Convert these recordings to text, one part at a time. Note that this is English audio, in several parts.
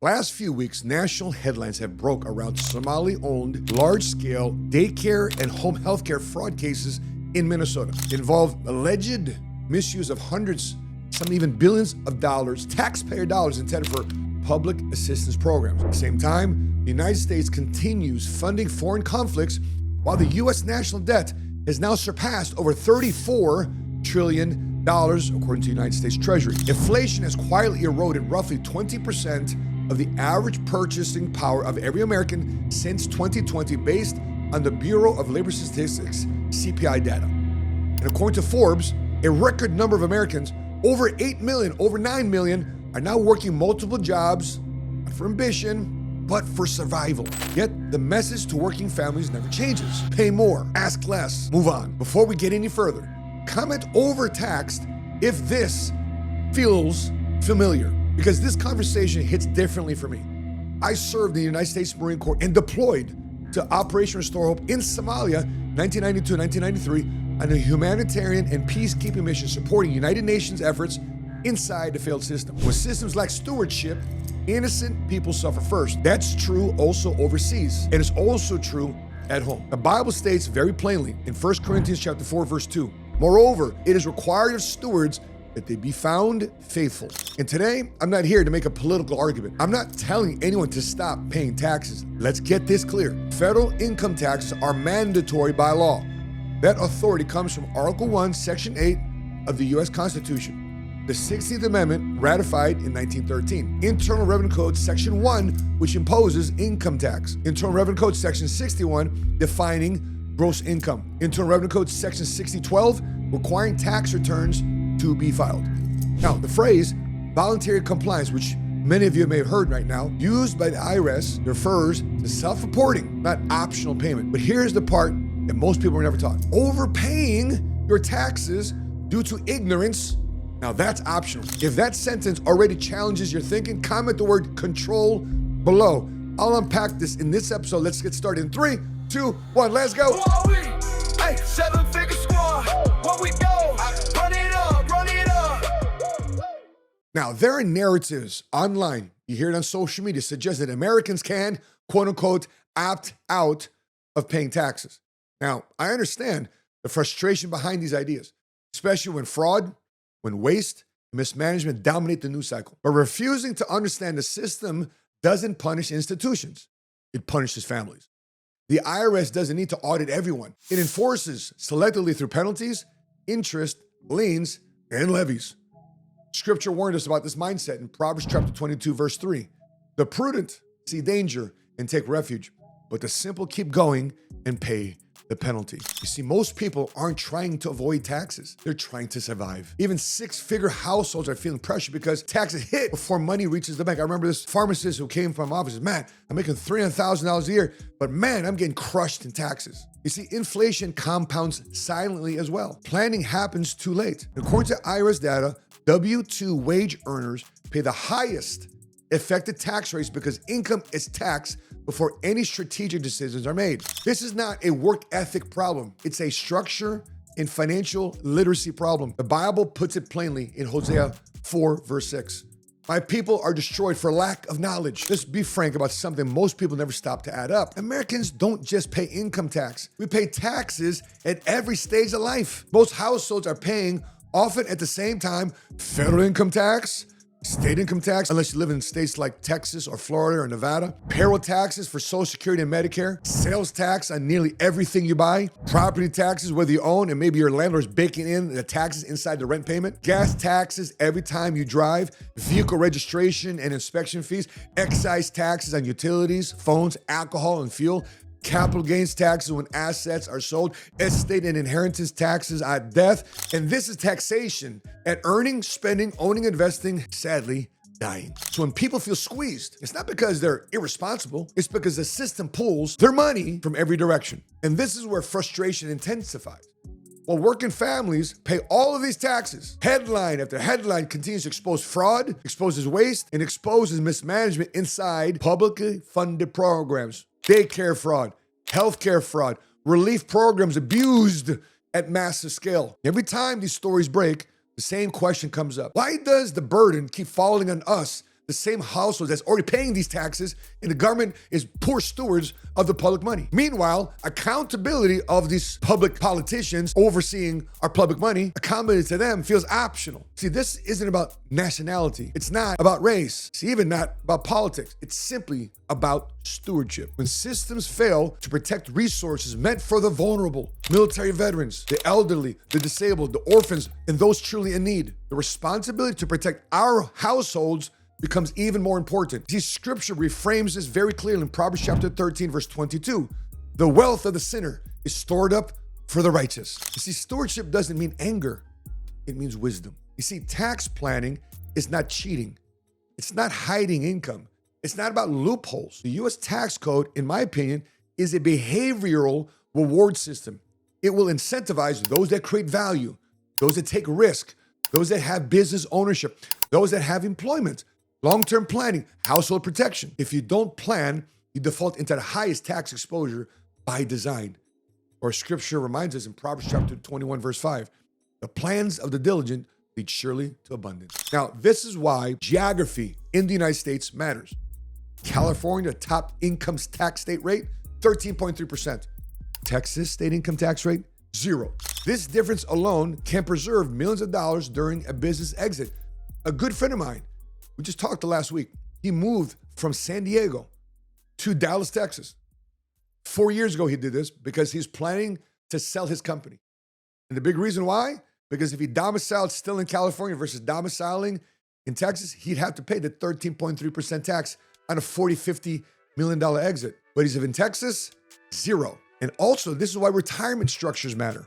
Last few weeks, national headlines have broke around Somali-owned large-scale daycare and home healthcare fraud cases in Minnesota. Involved alleged misuse of hundreds, some even billions of dollars, taxpayer dollars intended for public assistance programs. At the same time, the United States continues funding foreign conflicts while the U.S. national debt has now surpassed over $34 trillion, according to the United States Treasury. Inflation has quietly eroded roughly 20% of the average purchasing power of every American since 2020, based on the Bureau of Labor Statistics CPI data. And according to Forbes, a record number of Americans, over 8 million, over 9 million, are now working multiple jobs, not for ambition, but for survival. Yet the message to working families never changes. Pay more, ask less, move on. Before we get any further, comment overtaxed if this feels familiar, because this conversation hits differently for me. I served in the United States Marine Corps and deployed to Operation Restore Hope in Somalia, 1992 and 1993, on a humanitarian and peacekeeping mission supporting United Nations efforts inside the failed system. When systems lack stewardship, innocent people suffer first. That's true also overseas, and it's also true at home. The Bible states very plainly in 1 Corinthians chapter 4, verse 2, moreover, it is required of stewards that they be found faithful. And today, I'm not here to make a political argument. I'm not telling anyone to stop paying taxes. Let's get this clear. Federal income taxes are mandatory by law. That authority comes from Article 1, Section 8 of the U.S. Constitution. The 16th Amendment, ratified in 1913. Internal Revenue Code Section 1, which imposes income tax. Internal Revenue Code Section 61, defining gross income. Internal Revenue Code Section 6012, requiring tax returns to be filed. Now, the phrase voluntary compliance, which many of you may have heard right now, used by the IRS, refers to self-reporting, not optional payment. But here's the part that most people are never taught. Overpaying your taxes due to ignorance, now that's optional. If that sentence already challenges your thinking, comment the word control below. I'll unpack this in this episode. Let's get started in 3, 2, 1, let's go. Who are we? Hey, 7-figure squad. Where we go? Run it up, run it up. Now, there are narratives online, you hear it on social media, suggest that Americans can, quote unquote, opt out of paying taxes. Now, I understand the frustration behind these ideas, especially when fraud, when waste, mismanagement dominate the news cycle. But refusing to understand the system doesn't punish institutions, it punishes families. The IRS doesn't need to audit everyone. It enforces selectively through penalties, interest, liens, and levies. Scripture warned us about this mindset in Proverbs chapter 22, verse 3. The prudent see danger and take refuge, but the simple keep going and pay the penalty. You see, most people aren't trying to avoid taxes. They're trying to survive. Even 6-figure households are feeling pressure because taxes hit before money reaches the bank. I remember this pharmacist who came from office, man, I'm making $300,000 a year, but man, I'm getting crushed in taxes. You see, inflation compounds silently as well. Planning happens too late. According to IRS data, W-2 wage earners pay the highest effective tax rates because income is taxed before any strategic decisions are made. This is not a work ethic problem. It's a structure and financial literacy problem. The Bible puts it plainly in Hosea 4, verse 6. My people are destroyed for lack of knowledge. Let's be frank about something most people never stop to add up. Americans don't just pay income tax. We pay taxes at every stage of life. Most households are paying, often at the same time, federal income tax, state income tax, unless you live in states like Texas or Florida or Nevada, payroll taxes for Social Security and Medicare, sales tax on nearly everything you buy, property taxes whether you own and maybe your landlord's baking in the taxes inside the rent payment, gas taxes every time you drive, vehicle registration and inspection fees, excise taxes on utilities, phones, alcohol, and fuel, capital gains taxes when assets are sold, estate and inheritance taxes at death, and this is taxation at earning, spending, owning, investing, sadly, dying. So when people feel squeezed, it's not because they're irresponsible, it's because the system pulls their money from every direction. And this is where frustration intensifies. While working families pay all of these taxes, headline after headline continues to expose fraud, exposes waste, and exposes mismanagement inside publicly funded programs. Daycare fraud, healthcare fraud, relief programs abused at massive scale. Every time these stories break, the same question comes up. Why does the burden keep falling on us, the same households that's already paying these taxes, and the government is poor stewards of the public money. Meanwhile, accountability of these public politicians overseeing our public money, accountability to them feels optional. See, this isn't about nationality. It's not about race. It's even not about politics. It's simply about stewardship. When systems fail to protect resources meant for the vulnerable, military veterans, the elderly, the disabled, the orphans, and those truly in need, the responsibility to protect our households becomes even more important. See, scripture reframes this very clearly in Proverbs chapter 13, verse 22. The wealth of the sinner is stored up for the righteous. You see, stewardship doesn't mean anger. It means wisdom. You see, tax planning is not cheating. It's not hiding income. It's not about loopholes. The U.S. tax code, in my opinion, is a behavioral reward system. It will incentivize those that create value, those that take risk, those that have business ownership, those that have employment, long-term planning, household protection. If you don't plan, you default into the highest tax exposure by design. Or scripture reminds us in Proverbs chapter 21, verse 5, the plans of the diligent lead surely to abundance. Now, this is why geography in the United States matters. California, top income tax state rate, 13.3%. Texas state income tax rate, 0. This difference alone can preserve millions of dollars during a business exit. A good friend of mine, we just talked last week, he moved from San Diego to Dallas, Texas. 4 years ago, he did this because he's planning to sell his company. And the big reason why? Because if he domiciled still in California versus domiciling in Texas, he'd have to pay the 13.3% tax on a $40, $50 million exit. But he's in Texas, 0. And also, this is why retirement structures matter.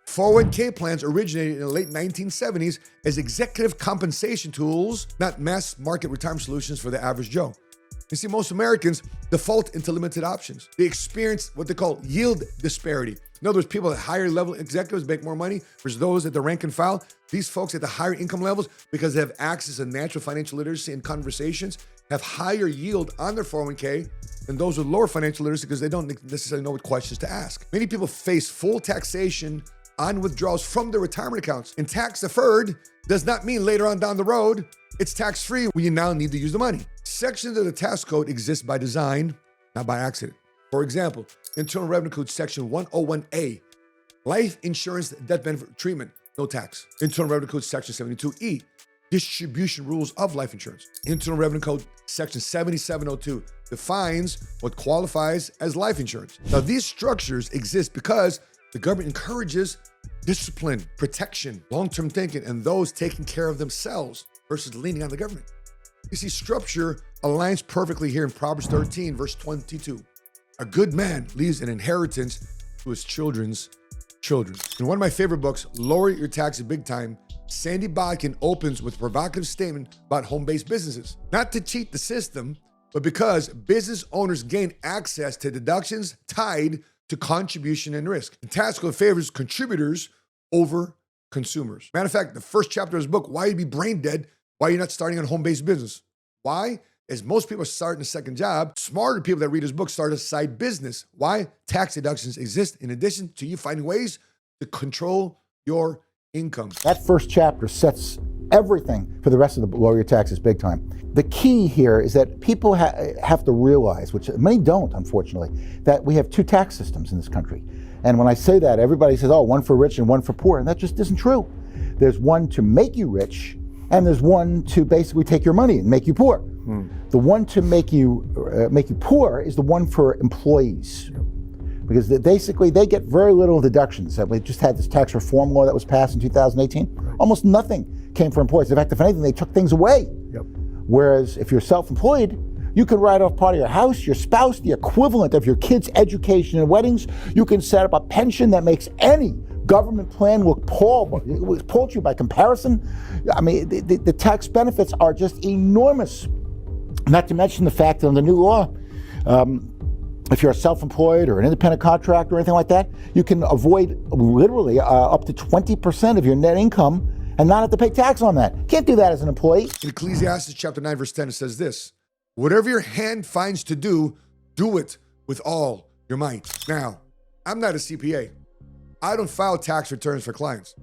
401k plans originated in the late 1970s as executive compensation tools, not mass market retirement solutions for the average Joe. You see, most Americans default into limited options. They experience what they call yield disparity. In other words, people at higher level executives make more money versus those at the rank and file. These folks at the higher income levels, because they have access to natural financial literacy and conversations, have higher yield on their 401k than those with lower financial literacy because they don't necessarily know what questions to ask. Many people face full taxation on withdrawals from their retirement accounts. And tax deferred does not mean later on down the road, it's tax-free when you now need to use the money. Sections of the tax code exist by design, not by accident. For example, Internal Revenue Code Section 101A, life insurance death benefit treatment, no tax. Internal Revenue Code Section 72E, distribution rules of life insurance. Internal Revenue Code Section 7702 defines what qualifies as life insurance. Now, these structures exist because the government encourages discipline, protection, long-term thinking, and those taking care of themselves versus leaning on the government. You see, scripture aligns perfectly here in Proverbs 13, verse 22. A good man leaves an inheritance to his children's children. In one of my favorite books, Lower Your Taxes Big Time, Sandy Bodkin opens with a provocative statement about home-based businesses. Not to cheat the system, but because business owners gain access to deductions tied to contribution and risk. The tax code favors contributors over consumers. Matter of fact, the first chapter of his book, Why You Be Brain Dead, Why You're Not Starting a Home-Based Business. Why? As most people are starting a second job, smarter people that read his book start a side business. Why? Tax deductions exist in addition to you finding ways to control your income. That first chapter sets everything for the rest of the Lower Your Taxes Big Time. The key here is that people have to realize, which many don't, unfortunately, that we have two tax systems in this country. And when I say that, everybody says, oh, one for rich and one for poor. And that just isn't true. There's one to make you rich, and there's one to basically take your money and make you poor. The one to make you poor is the one for employees. Because basically they get very little deductions. We just had this tax reform law that was passed in 2018. Almost nothing came for employees. In fact, if anything, they took things away. Whereas if you're self-employed, you can write off part of your house, your spouse, the equivalent of your kids' education and weddings. You can set up a pension that makes any government plan look paltry by comparison. I mean, the tax benefits are just enormous. Not to mention the fact that under the new law, if you're self-employed or an independent contractor or anything like that, you can avoid literally up to 20% of your net income and not have to pay tax on that. Can't do that as an employee. In Ecclesiastes chapter 9, verse 10, it says this, whatever your hand finds to do it with all your might. Now, I'm not a CPA. I don't file tax returns for clients,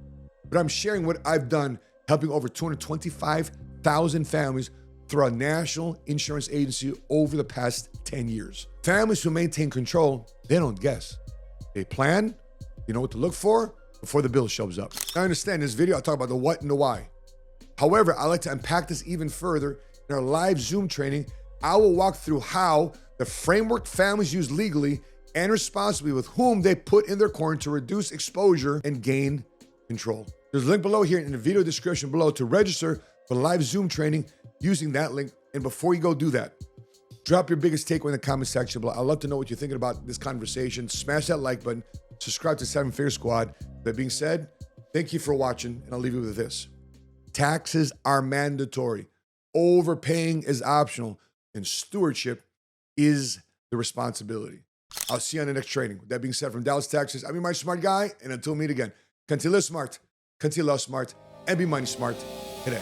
but I'm sharing what I've done helping over 225,000 families through a national insurance agency over the past 10 years. Families who maintain control, they don't guess. They plan, you know what to look for before the bill shows up. I understand in this video, I'll talk about the what and the why. However, I like to unpack this even further in our live Zoom training. I will walk through how the framework families use legally and responsibly with whom they put in their corner to reduce exposure and gain control. There's a link below here in the video description below to register for the live Zoom training using that link. And before you go do that, drop your biggest takeaway in the comment section below. I'd love to know what you're thinking about this conversation. Smash that like button, subscribe to 7 Figure Squad. That being said, thank you for watching, and I'll leave you with this. Taxes are mandatory. Overpaying is optional, and stewardship is the responsibility. I'll see you on the next training. With that being said, from Dallas, Texas, I'm your Money Smart guy, and until we meet again, continue to live smart, continue to love smart, and be money smart today.